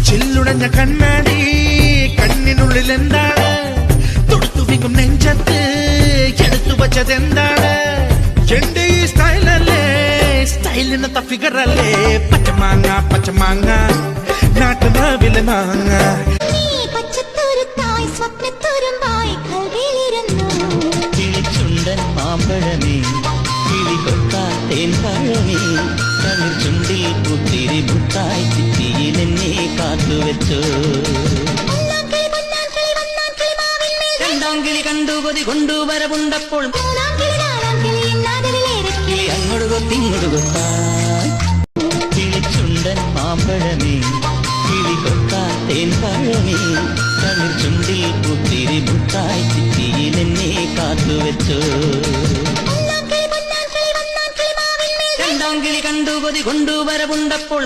ചില്ലുടഞ്ഞ കണ്ണാടി കണ്ണിനുള്ളിൽ എന്താണ് തൊടുത്തു വിങ്ങും നെഞ്ചത്ത് എടുത്തു വച്ചതെന്താണ് എന്റെ ഈ സ്റ്റൈലല്ലേ സ്റ്റൈലിനത്തെ ഫിഗറല്ലേ പച്ചമാങ്ങ നാട്ടുമാവിലെ മാങ്ങ കിളിച്ചുണ്ടൻ മാമ്പഴമേ കിളികൊട്ടാൻ തേൻ പഴമേ കണ്ണിൽ ചുണ്ടിൽ പുത്തിരി മുട്ടായി ചിറ്റിയിൽ എന്നെ കാത്തുവെച്ചോ രണ്ടാം കിളി കണ്ടു കൊതി കൊണ്ടുവരവുണ്ടപ്പോൾ കിളി അങ്ങോട്ട് കൊത്തിങ്ങോട്ട് കൊത്താൻ കിളിച്ചുണ്ടൻ മാമ്പഴമേ കിളികൊട്ടാൻ തേൻ പഴമേ കണ്ണിൽ ചുണ്ടിൽ പുത്തിരി മുട്ടായി ചിറ്റിയിൽ എന്നെ കാത്തുവെച്ചോ രണ്ടാം കിളി കണ്ടു കൊതി കൊണ്ടുവരവുണ്ടപ്പോൾ